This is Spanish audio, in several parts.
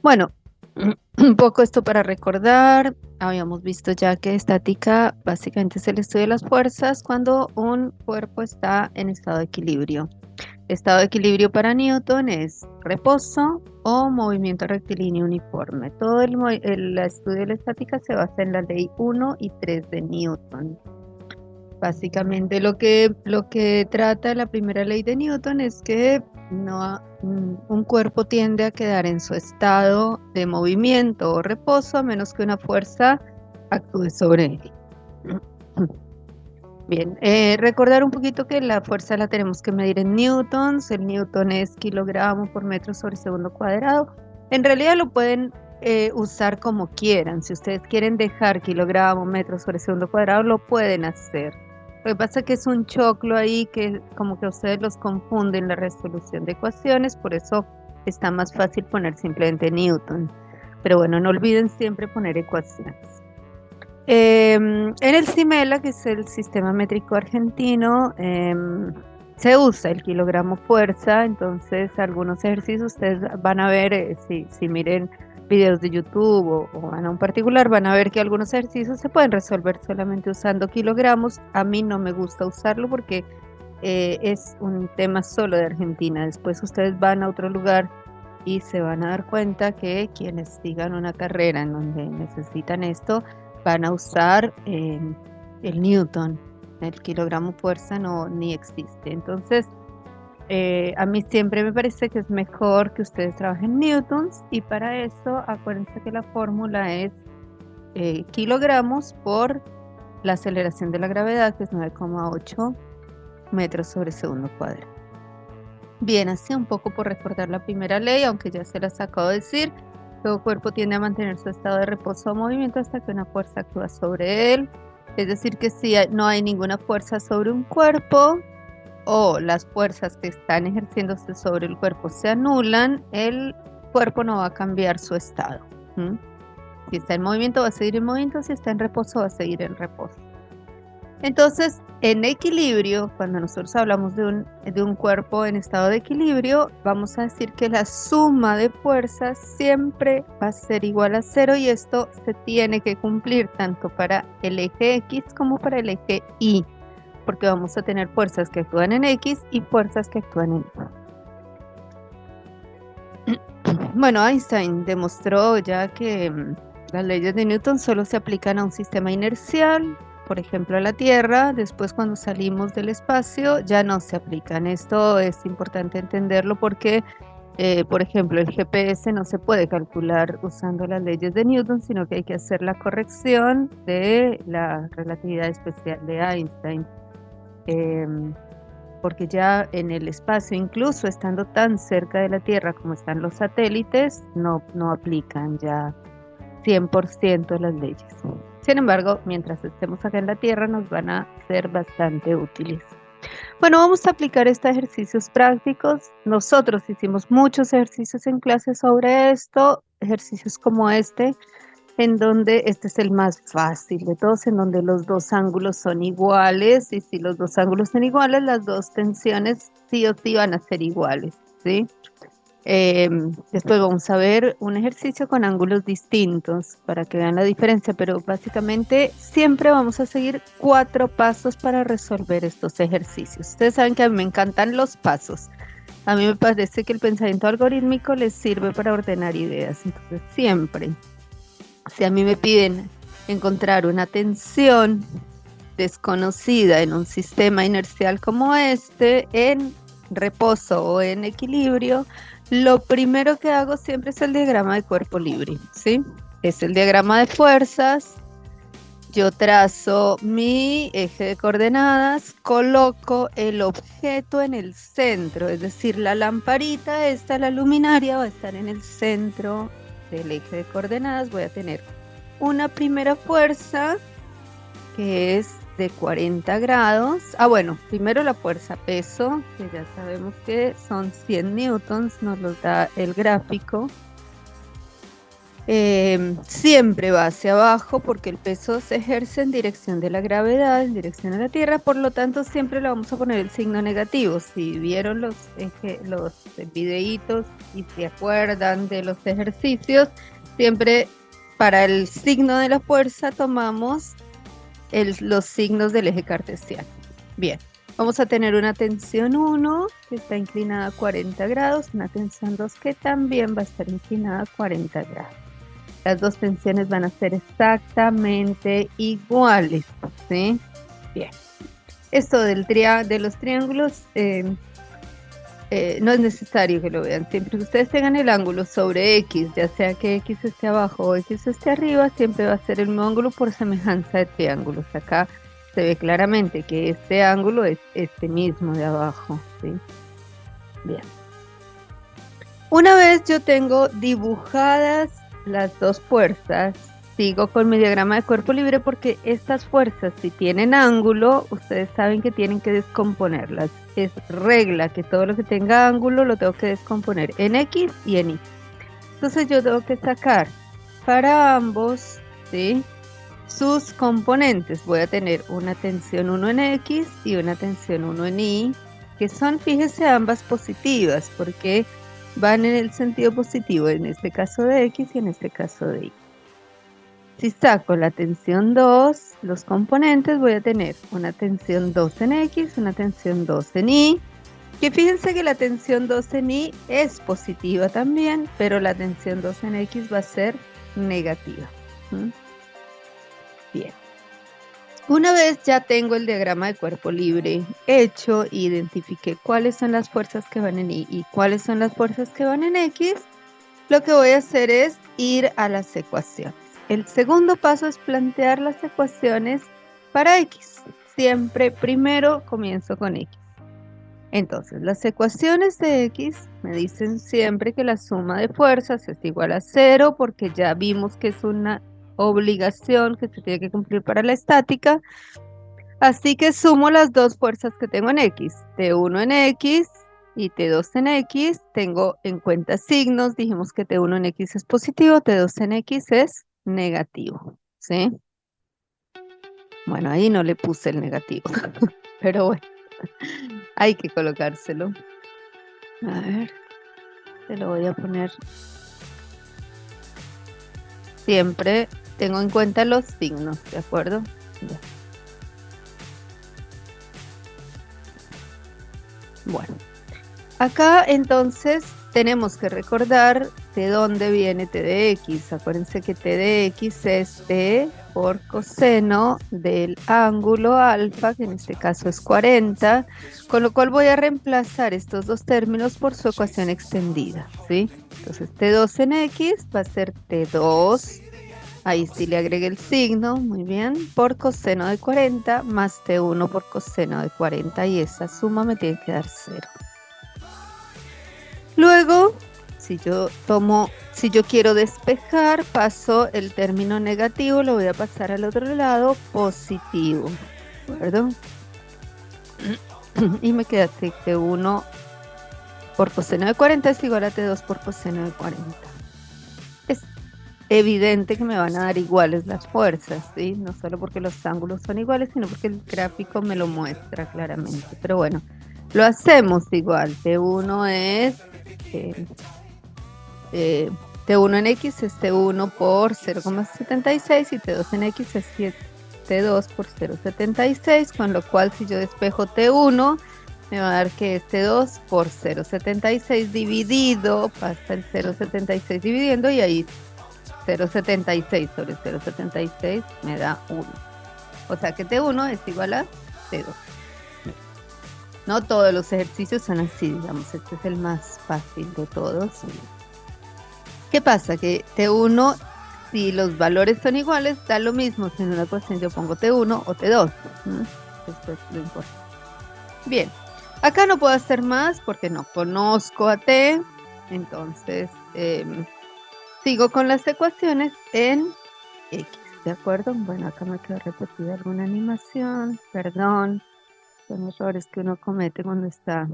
Bueno, un poco esto para recordar. Habíamos visto ya que estática básicamente es el estudio de las fuerzas cuando un cuerpo está en estado de equilibrio. Estado de equilibrio para Newton es reposo o movimiento rectilíneo uniforme. Todo el estudio de la estática se basa en la ley 1 y 3 de Newton. Básicamente lo que trata la primera ley de Newton es que un cuerpo tiende a quedar en su estado de movimiento o reposo a menos que una fuerza actúe sobre él. Bien, recordar un poquito que la fuerza la tenemos que medir en newtons. El newton es kilogramo por metro sobre segundo cuadrado. En realidad lo pueden usar como quieran. Si ustedes quieren dejar kilogramo, metro sobre segundo cuadrado, lo pueden hacer. Lo que pasa es que es un choclo ahí que como que ustedes los confunden la resolución de ecuaciones, por eso está más fácil poner simplemente newton. Pero bueno, no olviden siempre poner ecuaciones. En el CIMELA, que es el sistema métrico argentino, se usa el kilogramo fuerza. Entonces algunos ejercicios ustedes van a ver, si miren videos de YouTube o van a un particular, van a ver que algunos ejercicios se pueden resolver solamente usando kilogramos. A mí no me gusta usarlo porque es un tema solo de Argentina. Después ustedes van a otro lugar y se van a dar cuenta que quienes sigan una carrera en donde necesitan esto van a usar el newton. El kilogramo fuerza no ni existe. Entonces a mí siempre me parece que es mejor que ustedes trabajen newtons, y para eso acuérdense que la fórmula es kilogramos por la aceleración de la gravedad, que es 9,8 metros sobre segundo cuadrado. Bien, así un poco por recordar la primera ley, aunque ya se las acabo de decir. Todo cuerpo tiende a mantener su estado de reposo o movimiento hasta que una fuerza actúa sobre él. Es decir, que si no hay ninguna fuerza sobre un cuerpo o las fuerzas que están ejerciéndose sobre el cuerpo se anulan, el cuerpo no va a cambiar su estado. Si está en movimiento va a seguir en movimiento, si está en reposo va a seguir en reposo. Entonces, en equilibrio, cuando nosotros hablamos de un cuerpo en estado de equilibrio, vamos a decir que la suma de fuerzas siempre va a ser igual a 0, y esto se tiene que cumplir tanto para el eje X como para el eje Y, porque vamos a tener fuerzas que actúan en X y fuerzas que actúan en Y. Bueno, Einstein demostró ya que las leyes de Newton solo se aplican a un sistema inercial, por ejemplo a la Tierra. Después, cuando salimos del espacio, ya no se aplican. Esto es importante entenderlo porque, por ejemplo, el GPS no se puede calcular usando las leyes de Newton, sino que hay que hacer la corrección de la relatividad especial de Einstein. Porque ya en el espacio, incluso estando tan cerca de la Tierra como están los satélites, no aplican ya 100% las leyes. Sin embargo, mientras estemos acá en la Tierra, nos van a ser bastante útiles. Bueno, vamos a aplicar estos ejercicios prácticos. Nosotros hicimos muchos ejercicios en clase sobre esto, ejercicios como en donde este es el más fácil de todos, en donde los dos ángulos son iguales, y si los dos ángulos son iguales, las dos tensiones sí o sí van a ser iguales, ¿sí? Después vamos a ver un ejercicio con ángulos distintos para que vean la diferencia, pero básicamente siempre vamos a seguir 4 pasos para resolver estos ejercicios. Ustedes saben que a mí me encantan los pasos. A mí me parece que el pensamiento algorítmico les sirve para ordenar ideas. Entonces siempre, si a mí me piden encontrar una tensión desconocida en un sistema inercial como este, en reposo o en equilibrio, lo primero que hago siempre es el diagrama de cuerpo libre, ¿sí? Es el diagrama de fuerzas. Yo trazo mi eje de coordenadas, coloco el objeto en el centro, es decir, la lamparita, la luminaria va a estar en el centro del eje de coordenadas. Voy a tener una primera fuerza que es de 40 grados. Bueno, primero la fuerza peso, que ya sabemos que son 100 newtons, nos los da el gráfico. siempre va hacia abajo porque el peso se ejerce en dirección de la gravedad, en dirección a la Tierra, por lo tanto siempre le vamos a poner el signo negativo. Si vieron los videitos y se acuerdan de los ejercicios, siempre para el signo de la fuerza tomamos los signos del eje cartesiano. Bien, vamos a tener una tensión 1 que está inclinada a 40 grados, una tensión 2 que también va a estar inclinada a 40 grados. Las dos tensiones van a ser exactamente iguales, ¿sí? Bien. Esto de los triángulos no es necesario que lo vean. Siempre que ustedes tengan el ángulo sobre X, ya sea que X esté abajo o X esté arriba, siempre va a ser el mismo ángulo por semejanza de triángulos. Acá se ve claramente que este ángulo es este mismo de abajo, ¿sí? Bien. Una vez yo tengo dibujadas las dos fuerzas, sigo con mi diagrama de cuerpo libre porque estas fuerzas, si tienen ángulo, ustedes saben que tienen que descomponerlas. Es regla que todo lo que tenga ángulo lo tengo que descomponer en X y en Y. Entonces yo tengo que sacar para ambos, ¿sí?, sus componentes. Voy a tener una tensión 1 en X y una tensión 1 en Y, que son, fíjese, ambas positivas, porque van en el sentido positivo, en este caso de X y en este caso de Y. Si saco la tensión 2, los componentes, voy a tener una tensión 2 en X, una tensión 2 en Y, que fíjense que la tensión 2 en Y es positiva también, pero la tensión 2 en X va a ser negativa. Bien. Una vez ya tengo el diagrama de cuerpo libre hecho, identifiqué cuáles son las fuerzas que van en Y y cuáles son las fuerzas que van en X, lo que voy a hacer es ir a las ecuaciones. El segundo paso es plantear las ecuaciones para X. Siempre primero comienzo con X. Entonces, las ecuaciones de X me dicen siempre que la suma de fuerzas es igual a 0, porque ya vimos que es una obligación que se tiene que cumplir para la estática. Así que sumo las dos fuerzas que tengo en X, T1 en X y T2 en X. Tengo en cuenta signos, dijimos que T1 en X es positivo, T2 en X es negativo, ¿sí? Bueno, ahí no le puse el negativo, pero bueno, hay que colocárselo. A ver, te lo voy a poner. Siempre tengo en cuenta los signos, ¿de acuerdo? Ya. Bueno, acá entonces tenemos que recordar de dónde viene T de X. Acuérdense que T de X es T por coseno del ángulo alfa, que en este caso es 40, con lo cual voy a reemplazar estos dos términos por su ecuación extendida, ¿sí? Entonces T2 en X va a ser T2, ahí sí le agregué el signo, muy bien, por coseno de 40 más T1 por coseno de 40, y esa suma me tiene que dar 0. Luego, si yo quiero despejar, paso el término negativo, lo voy a pasar al otro lado, positivo, ¿de acuerdo? Y me queda T1 por coseno de 40 es igual a T2 por coseno de 40. Es evidente que me van a dar iguales las fuerzas, ¿sí? No solo porque los ángulos son iguales, sino porque el gráfico me lo muestra claramente. Pero bueno, lo hacemos igual. T1 es T1 en X es T1 por 0,76 y T2 en X es T2 por 0,76, con lo cual si yo despejo T1 me va a dar que es T2 por 0,76 dividido, pasa el 0,76 dividiendo y ahí 0,76 sobre 0,76 me da 1. O sea que T1 es igual a T2. No todos los ejercicios son así, digamos, este es el más fácil de todos. ¿Qué pasa? Que T1, si los valores son iguales, da lo mismo si en una ecuación yo pongo T1 o T2. Esto es lo importante. Bien, acá no puedo hacer más porque no conozco a T, entonces sigo con las ecuaciones en X, ¿de acuerdo? Bueno, acá me quedó repetida alguna animación, perdón, son errores que uno comete cuando está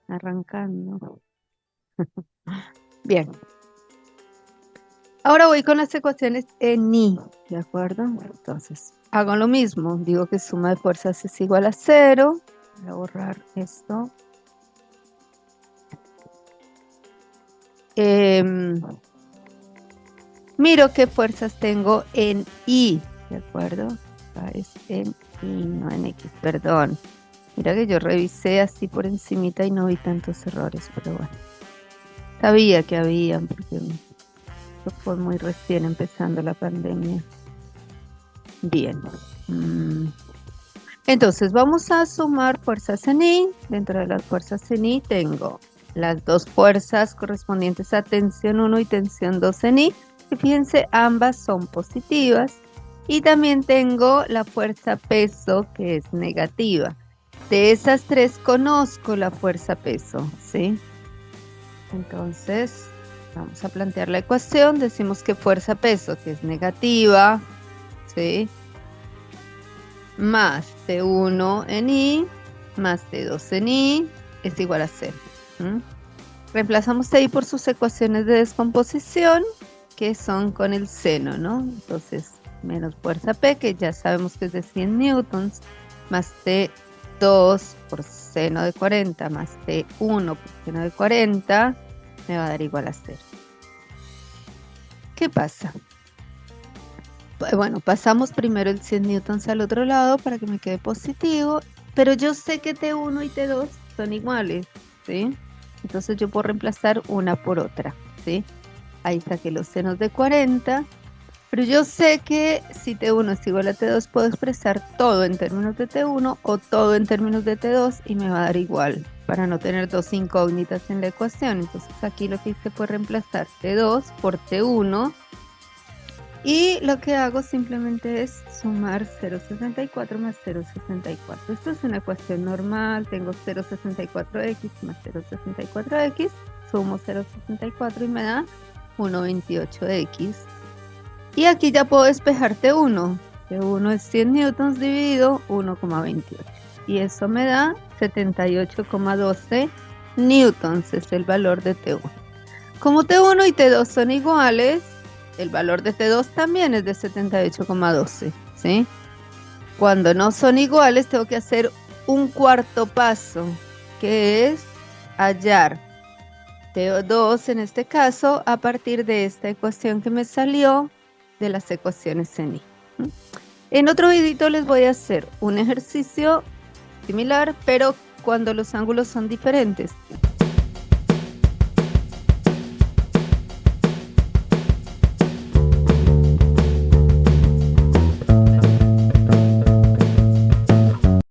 arrancando. Bien. Ahora voy con las ecuaciones en I, ¿de acuerdo? Entonces, hago lo mismo. Digo que suma de fuerzas es igual a 0. Voy a borrar esto. Miro qué fuerzas tengo en I, ¿de acuerdo? Acá es en I, no en X, perdón. Mira que yo revisé así por encimita y no vi tantos errores, pero bueno. Sabía que habían, porque fue muy recién empezando la pandemia. Bien. Entonces vamos a sumar fuerzas en I. Dentro de las fuerzas en I tengo las dos fuerzas correspondientes a tensión 1 y tensión 2 en I. Y fíjense, ambas son positivas. Y también tengo la fuerza peso, que es negativa. De esas tres conozco la fuerza peso, ¿sí? Entonces, vamos a plantear la ecuación. Decimos que fuerza peso, que es negativa, ¿sí? Más T1 en I, más T2 en I, es igual a 0. Reemplazamos TI por sus ecuaciones de descomposición, que son con el seno, ¿no? Entonces, menos fuerza P, que ya sabemos que es de 100 newtons, más T2 por seno de 40, más T1 por seno de 40, me va a dar igual a 0. ¿Qué pasa? Bueno, pasamos primero el 100 newtons al otro lado para que me quede positivo, pero yo sé que T1 y T2 son iguales, ¿sí? Entonces yo puedo reemplazar una por otra, ¿sí? Ahí saqué los senos de 40, pero yo sé que si T1 es igual a T2, puedo expresar todo en términos de T1 o todo en términos de T2 y me va a dar igual, para no tener dos incógnitas en la ecuación. Entonces aquí lo que hice fue reemplazar T2 por T1, y lo que hago simplemente es sumar 0,64 más 0,64. Esto es una ecuación normal. Tengo 0,64x más 0,64x. Sumo 0,64 y me da 1,28x. Y aquí ya puedo despejar T1. T1 es 100 newtons dividido 1,28. Y eso me da 78,12 newtons. Es el valor de T1. Como T1 y T2 son iguales, el valor de T2 también es de 78,12, ¿sí? Cuando no son iguales, tengo que hacer un cuarto paso, que es hallar T2 en este caso a partir de esta ecuación que me salió de las ecuaciones en I. En otro videito les voy a hacer un ejercicio similar, pero cuando los ángulos son diferentes.